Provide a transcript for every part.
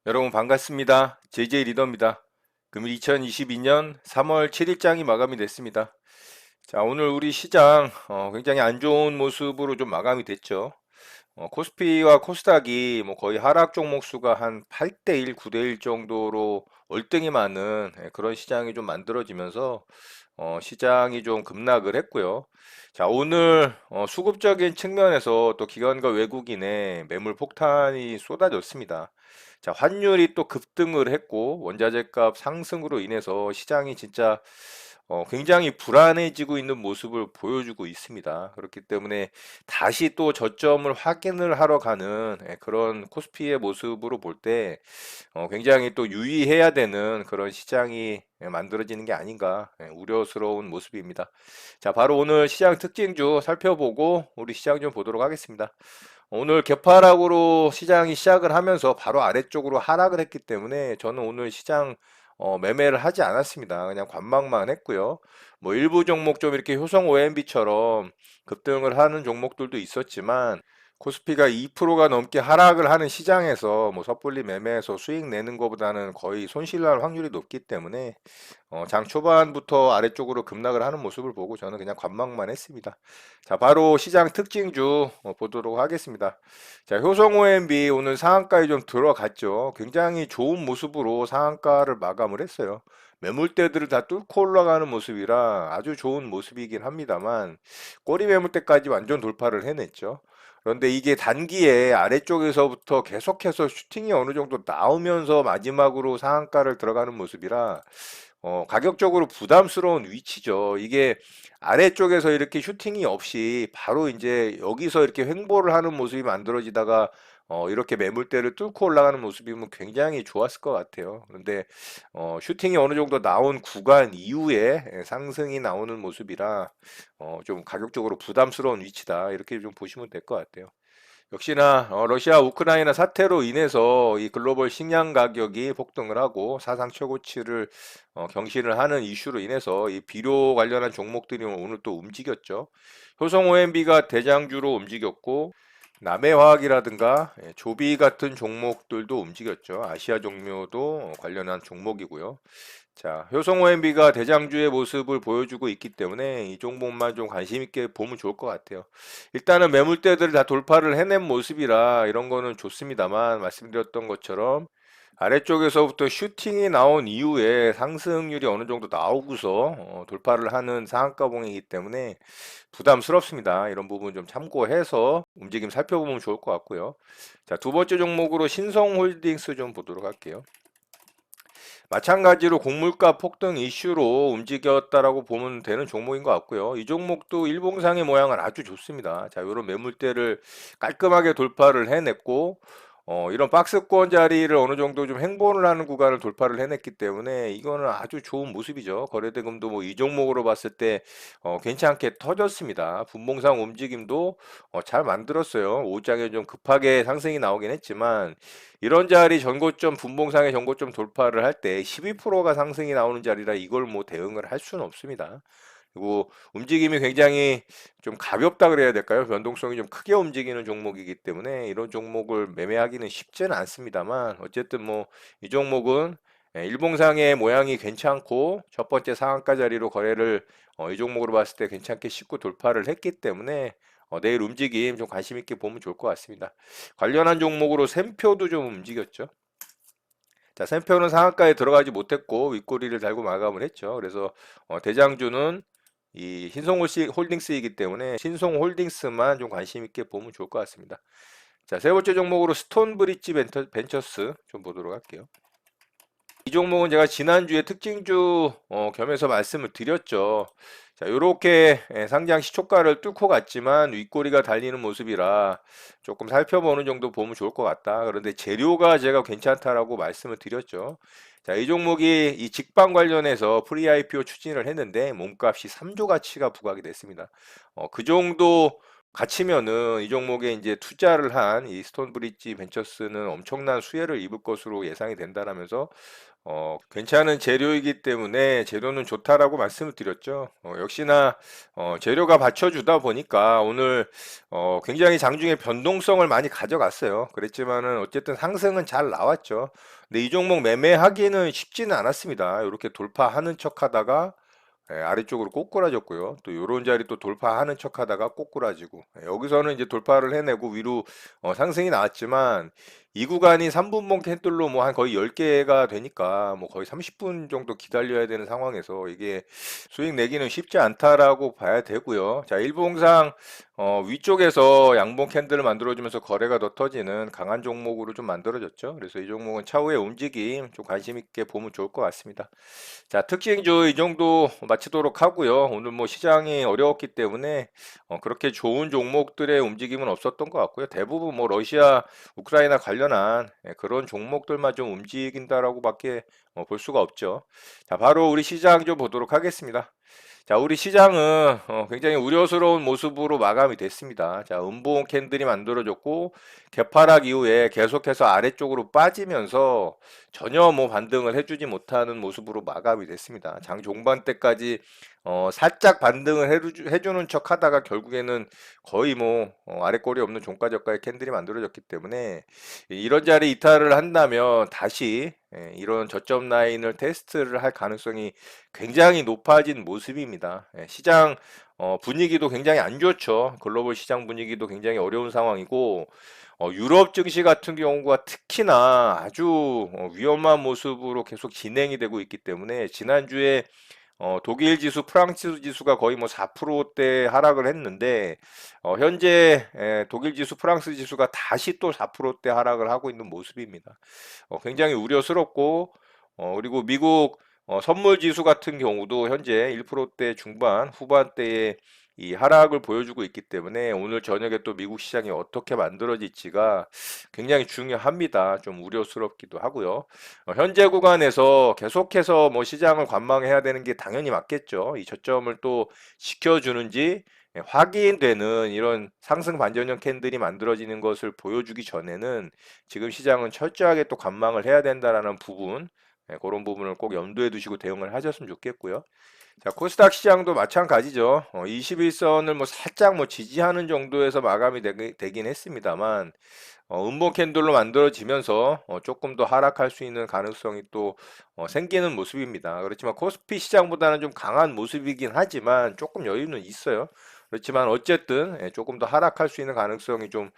여러분 반갑습니다. JJ 리더입니다. 금일 2022년 3월 7일장이 마감이 됐습니다. 자, 오늘 우리 시장 굉장히 안 좋은 모습으로 좀 마감이 됐죠. 코스피와 코스닥이 뭐 거의 하락 종목 수가 한 8대1, 9대1 정도로 월등히 많은 그런 시장이 좀 만들어지면서 시장이 좀 급락을 했고요. 자, 오늘 수급적인 측면에서 또 기관과 외국인의 매물 폭탄이 쏟아졌습니다. 자, 환율이 또 급등을 했고 원자재 값 상승으로 인해서 시장이 진짜 굉장히 불안해지고 있는 모습을 보여주고 있습니다. 그렇기 때문에 다시 또 저점을 확인을 하러 가는 그런 코스피의 모습으로 볼 때 굉장히 또 유의해야 되는 그런 시장이 만들어지는 게 아닌가 우려스러운 모습입니다. 자, 바로 오늘 시장 특징주 살펴보고 우리 시장 좀 보도록 하겠습니다. 오늘 개파락으로 시장이 시작을 하면서 바로 아래쪽으로 하락을 했기 때문에 저는 오늘 시장 매매를 하지 않았습니다. 그냥 관망만 했고요. 뭐 일부 종목 좀 이렇게 효성 OMB처럼 급등을 하는 종목들도 있었지만 코스피가 2%가 넘게 하락을 하는 시장에서 뭐 섣불리 매매해서 수익 내는 것보다는 거의 손실날 확률이 높기 때문에 장 초반부터 아래쪽으로 급락을 하는 모습을 보고 저는 그냥 관망만 했습니다. 자, 바로 시장 특징주 보도록 하겠습니다. 자, 효성 OMB 오늘 상한가에 좀 들어갔죠. 굉장히 좋은 모습으로 상한가를 마감을 했어요. 매물대들을 다 뚫고 올라가는 모습이라 아주 좋은 모습이긴 합니다만 꼬리 매물대까지 완전 돌파를 해냈죠. 그런데 이게 단기에 아래쪽에서부터 계속해서 슈팅이 어느 정도 나오면서 마지막으로 상한가를 들어가는 모습이라 가격적으로 부담스러운 위치죠. 이게 아래쪽에서 이렇게 슈팅이 없이 바로 이제 여기서 이렇게 횡보를 하는 모습이 만들어지다가 이렇게 매물대를 뚫고 올라가는 모습이면 굉장히 좋았을 것 같아요. 그런데 슈팅이 어느 정도 나온 구간 이후에 상승이 나오는 모습이라 좀 가격적으로 부담스러운 위치다. 이렇게 좀 보시면 될 것 같아요. 역시나 러시아 우크라이나 사태로 인해서 이 글로벌 식량 가격이 폭등을 하고 사상 최고치를 경신을 하는 이슈로 인해서 이 비료 관련한 종목들이 오늘 또 움직였죠. 효성 OMB가 대장주로 움직였고 남해화학이라든가 조비 같은 종목들도 움직였죠. 아시아 종묘도 관련한 종목이고요. 자, 효성 OMB가 대장주의 모습을 보여주고 있기 때문에 이 종목만 좀 관심 있게 보면 좋을 것 같아요. 일단은 매물대들을 다 돌파를 해낸 모습이라 이런 거는 좋습니다만 말씀드렸던 것처럼 아래쪽에서부터 슈팅이 나온 이후에 상승률이 어느 정도 나오고서 돌파를 하는 상한가봉이기 때문에 부담스럽습니다. 이런 부분 좀 참고해서 움직임 살펴보면 좋을 것 같고요. 자, 두 번째 종목으로 신성홀딩스 좀 보도록 할게요. 마찬가지로 곡물가 폭등 이슈로 움직였다라고 보면 되는 종목인 것 같고요. 이 종목도 일봉상의 모양은 아주 좋습니다. 자, 이런 매물대를 깔끔하게 돌파를 해냈고, 이런 박스권 자리를 어느 정도 좀 횡보를 하는 구간을 돌파를 해냈기 때문에 이거는 아주 좋은 모습이죠. 거래대금도 뭐 이 종목으로 봤을 때 괜찮게 터졌습니다. 분봉상 움직임도 잘 만들었어요. 오장에 좀 급하게 상승이 나오긴 했지만 이런 자리 전고점 분봉상의 전고점 돌파를 할 때 12%가 상승이 나오는 자리라 이걸 뭐 대응을 할 수는 없습니다. 그리고 움직임이 굉장히 좀 가볍다 그래야 될까요? 변동성이 좀 크게 움직이는 종목이기 때문에 이런 종목을 매매하기는 쉽지는 않습니다만 어쨌든 뭐 이 종목은 일봉상의 모양이 괜찮고 첫 번째 상한가 자리로 거래를 이 종목으로 봤을 때 괜찮게 쉽고 돌파를 했기 때문에 내일 움직임 좀 관심 있게 보면 좋을 것 같습니다. 관련한 종목으로 샘표도 좀 움직였죠. 자, 샘표는 상한가에 들어가지 못했고 윗꼬리를 달고 마감을 했죠. 그래서 대장주는 이 신성홀딩스이기 때문에 신성홀딩스만 좀 관심 있게 보면 좋을 것 같습니다. 자, 세 번째 종목으로 스톤브리지 벤처스 좀 보도록 할게요. 이 종목은 제가 지난주에 특징주 겸해서 말씀을 드렸죠. 자, 요렇게 상장 시초가를 뚫고 갔지만 윗꼬리가 달리는 모습이라 조금 살펴보는 정도 보면 좋을 것 같다. 그런데 재료가 제가 괜찮다라고 말씀을 드렸죠. 자, 이 종목이 이 직방 관련해서 프리 IPO 추진을 했는데 몸값이 3조 가치가 부각이 됐습니다. 그 정도 갇히면은 이 종목에 이제 투자를 한 이 스톤브리지 벤처스는 엄청난 수혜를 입을 것으로 예상이 된다라면서 괜찮은 재료이기 때문에 재료는 좋다라고 말씀을 드렸죠. 역시나 재료가 받쳐주다 보니까 오늘 굉장히 장중에 변동성을 많이 가져갔어요. 그랬지만은 어쨌든 상승은 잘 나왔죠. 근데 이 종목 매매하기는 쉽지는 않았습니다. 이렇게 돌파하는 척하다가 아래쪽으로 꼬꾸라졌고요. 또 요런 자리 또 돌파하는 척하다가 꼬꾸라지고 여기서는 이제 돌파를 해내고 위로 상승이 나왔지만 이 구간이 3분봉 캔들로 뭐 한 거의 10개가 되니까 뭐 거의 30분 정도 기다려야 되는 상황에서 이게 수익 내기는 쉽지 않다라고 봐야 되고요. 자, 일봉상 위쪽에서 양봉 캔들을 만들어주면서 거래가 더 터지는 강한 종목으로 좀 만들어졌죠. 그래서 이 종목은 차후의 움직임 좀 관심 있게 보면 좋을 것 같습니다. 자, 특징주 이 정도 마치도록 하고요. 오늘 뭐 시장이 어려웠기 때문에 그렇게 좋은 종목들의 움직임은 없었던 것 같고요. 대부분 뭐 러시아, 우크라이나 관련한 그런 종목들만 좀 움직인다라고밖에 볼 수가 없죠. 자, 바로 우리 시장 좀 보도록 하겠습니다. 자, 우리 시장은 굉장히 우려스러운 모습으로 마감이 됐습니다. 자, 음봉 캔들이 만들어졌고 개파락 이후에 계속해서 아래쪽으로 빠지면서 전혀 뭐 반등을 해주지 못하는 모습으로 마감이 됐습니다. 장 종반 때까지 살짝 반등을 해주는 척 하다가 결국에는 거의 뭐 아래 꼴이 없는 종가 저가의 캔들이 만들어졌기 때문에 이런 자리 이탈을 한다면 다시 이런 저점 라인을 테스트를 할 가능성이 굉장히 높아진 모습입니다. 시장 분위기도 굉장히 안 좋죠. 글로벌 시장 분위기도 굉장히 어려운 상황이고 유럽 증시 같은 경우가 특히나 아주 위험한 모습으로 계속 진행이 되고 있기 때문에 지난주에 독일 지수, 프랑스 지수가 거의 뭐 4%대 하락을 했는데 현재 독일 지수, 프랑스 지수가 다시 또 4%대 하락을 하고 있는 모습입니다. 굉장히 우려스럽고 그리고 미국 선물 지수 같은 경우도 현재 1%대 중반, 후반대에 이 하락을 보여주고 있기 때문에 오늘 저녁에 또 미국 시장이 어떻게 만들어질지가 굉장히 중요합니다. 좀 우려스럽기도 하고요. 현재 구간에서 계속해서 뭐 시장을 관망해야 되는 게 당연히 맞겠죠. 이 저점을 또 지켜주는지 확인되는 이런 상승 반전형 캔들이 만들어지는 것을 보여주기 전에는 지금 시장은 철저하게 또 관망을 해야 된다라는 부분, 그런 부분을 꼭 염두에 두시고 대응을 하셨으면 좋겠고요. 자, 코스닥 시장도 마찬가지죠. 21선을 뭐 살짝 뭐 지지하는 정도에서 마감이 되긴 했습니다만, 음봉 캔들로 만들어지면서 조금 더 하락할 수 있는 가능성이 또 생기는 모습입니다. 그렇지만 코스피 시장보다는 좀 강한 모습이긴 하지만 조금 여유는 있어요. 그렇지만 어쨌든 조금 더 하락할 수 있는 가능성이 좀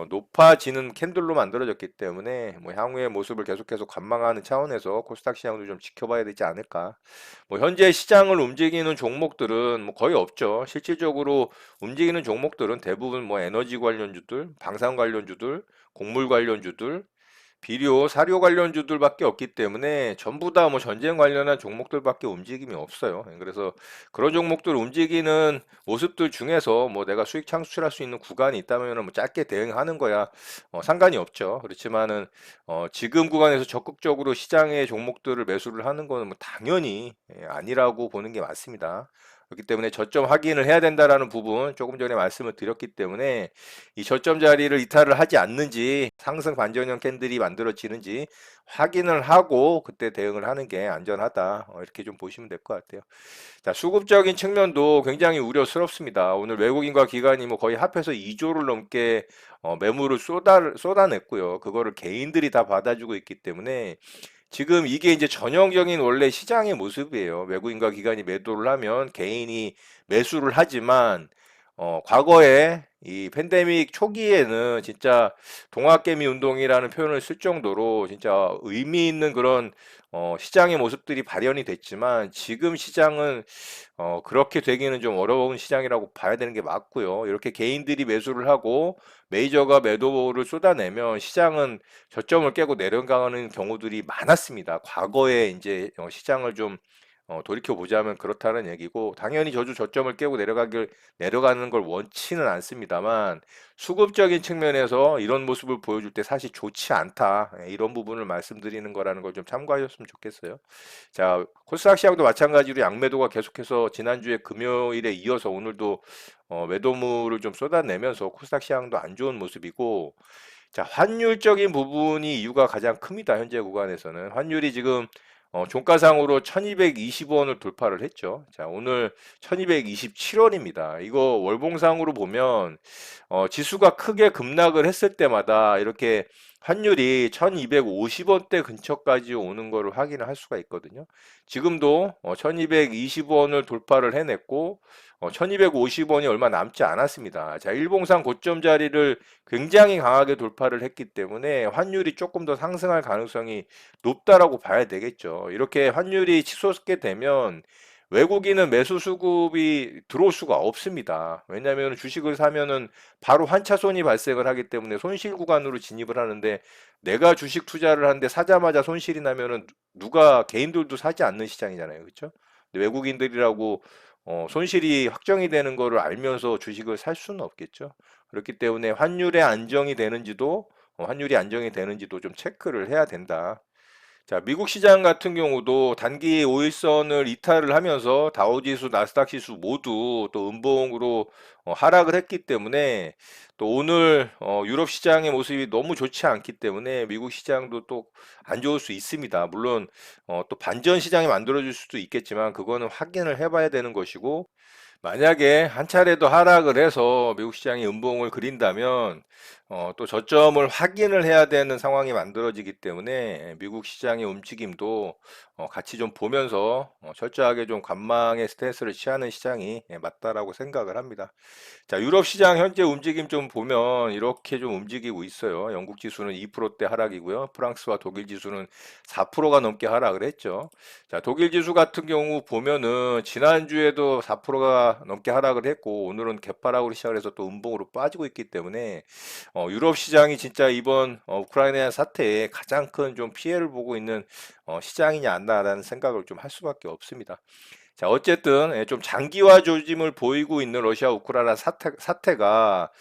높아지는 캔들로 만들어졌기 때문에 뭐 향후의 모습을 계속해서 관망하는 차원에서 코스닥 시장도 좀 지켜봐야 되지 않을까. 뭐 현재 시장을 움직이는 종목들은 뭐 거의 없죠. 실질적으로 움직이는 종목들은 대부분 뭐 에너지 관련주들, 방산 관련주들, 곡물 관련주들, 비료, 사료 관련주들밖에 없기 때문에 전부 다 뭐 전쟁 관련한 종목들밖에 움직임이 없어요. 그래서 그런 종목들 움직이는 모습들 중에서 뭐 내가 수익 창출할 수 있는 구간이 있다면 뭐 짧게 대응하는 거야 상관이 없죠. 그렇지만은 지금 구간에서 적극적으로 시장의 종목들을 매수를 하는 거는 뭐 당연히 아니라고 보는 게 맞습니다. 그렇기 때문에 저점 확인을 해야 된다라는 부분 조금 전에 말씀을 드렸기 때문에 이 저점 자리를 이탈을 하지 않는지 상승 반전형 캔들이 만들어지는지 확인을 하고 그때 대응을 하는 게 안전하다. 이렇게 좀 보시면 될 것 같아요. 자, 수급적인 측면도 굉장히 우려스럽습니다. 오늘 외국인과 기관이 뭐 거의 합해서 2조를 넘게 매물을 쏟아냈고요. 그거를 개인들이 다 받아주고 있기 때문에 지금 이게 이제 전형적인 원래 시장의 모습이에요. 외국인과 기관이 매도를 하면 개인이 매수를 하지만 과거에 이 팬데믹 초기에는 진짜 동학개미 운동이라는 표현을 쓸 정도로 진짜 의미 있는 그런 시장의 모습들이 발현이 됐지만 지금 시장은 그렇게 되기는 좀 어려운 시장이라고 봐야 되는 게 맞고요. 이렇게 개인들이 매수를 하고 메이저가 매도를 쏟아내면 시장은 저점을 깨고 내려가는 경우들이 많았습니다. 과거에 이제 시장을 좀 돌이켜보자면 그렇다는 얘기고, 당연히 저주 저점을 깨고 내려가는 걸 원치는 않습니다만, 수급적인 측면에서 이런 모습을 보여줄 때 사실 좋지 않다. 이런 부분을 말씀드리는 거라는 걸 좀 참고하셨으면 좋겠어요. 자, 코스닥 시장도 마찬가지로 양매도가 계속해서 지난주에 금요일에 이어서 오늘도 매도물을 좀 쏟아내면서 코스닥 시장도 안 좋은 모습이고, 자, 환율적인 부분이 이유가 가장 큽니다. 현재 구간에서는. 환율이 지금 종가상으로 1220원을 돌파를 했죠. 자, 오늘 1227원입니다. 이거 월봉상으로 보면 지수가 크게 급락을 했을 때마다 이렇게 환율이 1250원대 근처까지 오는 거를 확인을 할 수가 있거든요. 지금도 1220원을 돌파를 해냈고 1250원이 얼마 남지 않았습니다. 자, 일봉상 고점 자리를 굉장히 강하게 돌파를 했기 때문에 환율이 조금 더 상승할 가능성이 높다라고 봐야 되겠죠. 이렇게 환율이 치솟게 되면 외국인은 매수 수급이 들어올 수가 없습니다. 왜냐하면 주식을 사면은 바로 환차손이 발생을 하기 때문에 손실 구간으로 진입을 하는데, 내가 주식 투자를 하는데 사자마자 손실이 나면은 누가 개인들도 사지 않는 시장이잖아요. 그렇죠? 근데 외국인들이라고 손실이 확정이 되는 거를 알면서 주식을 살 수는 없겠죠. 그렇기 때문에 환율이 안정이 되는지도 좀 체크를 해야 된다. 자, 미국 시장 같은 경우도 단기 5일선을 이탈을 하면서 다우지수, 나스닥 지수 모두 또 음봉으로 하락을 했기 때문에, 또 오늘 유럽 시장의 모습이 너무 좋지 않기 때문에 미국 시장도 또 안 좋을 수 있습니다. 물론 또 반전 시장이 만들어질 수도 있겠지만 그거는 확인을 해봐야 되는 것이고, 만약에 한 차례도 하락을 해서 미국 시장이 음봉을 그린다면 또 저점을 확인을 해야 되는 상황이 만들어지기 때문에 미국 시장의 움직임도 같이 좀 보면서 철저하게 좀 관망의 스탠스를 취하는 시장이 맞다라고 생각을 합니다. 자, 유럽 시장 현재 움직임 좀 보면 이렇게 좀 움직이고 있어요. 영국 지수는 2%대 하락이고요. 프랑스와 독일 지수는 4%가 넘게 하락을 했죠. 자, 독일 지수 같은 경우 보면은 지난주에도 4%가 넘게 하락을 했고 오늘은 개파락으로 시작을 해서 또 음봉으로 빠지고 있기 때문에 유럽 시장이 진짜 이번 우크라이나 사태에 가장 큰 좀 피해를 보고 있는 시장이냐 않나라는 생각을 좀 할 수밖에 없습니다. 자, 어쨌든 좀 장기화 조짐을 보이고 있는 러시아 우크라이나 사태가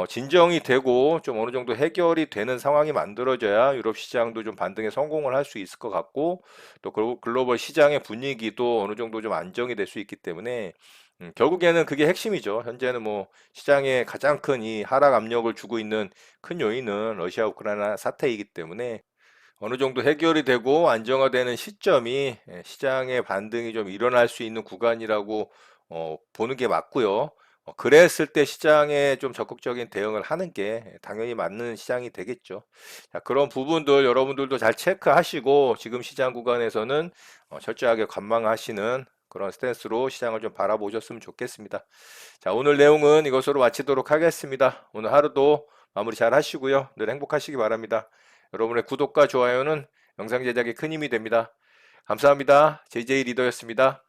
진정이 되고 좀 어느 정도 해결이 되는 상황이 만들어져야 유럽 시장도 좀 반등에 성공을 할 수 있을 것 같고, 또 글로벌 시장의 분위기도 어느 정도 좀 안정이 될 수 있기 때문에 결국에는 그게 핵심이죠. 현재는 뭐 시장에 가장 큰 이 하락 압력을 주고 있는 큰 요인은 러시아 우크라이나 사태이기 때문에 어느 정도 해결이 되고 안정화되는 시점이 시장의 반등이 좀 일어날 수 있는 구간이라고 보는 게 맞고요. 그랬을 때 시장에 좀 적극적인 대응을 하는 게 당연히 맞는 시장이 되겠죠. 자, 그런 부분들 여러분들도 잘 체크하시고 지금 시장 구간에서는 철저하게 관망하시는 그런 스탠스로 시장을 좀 바라보셨으면 좋겠습니다. 자, 오늘 내용은 이것으로 마치도록 하겠습니다. 오늘 하루도 마무리 잘 하시고요. 늘 행복하시기 바랍니다. 여러분의 구독과 좋아요는 영상 제작에 큰 힘이 됩니다. 감사합니다. JJ 리더였습니다.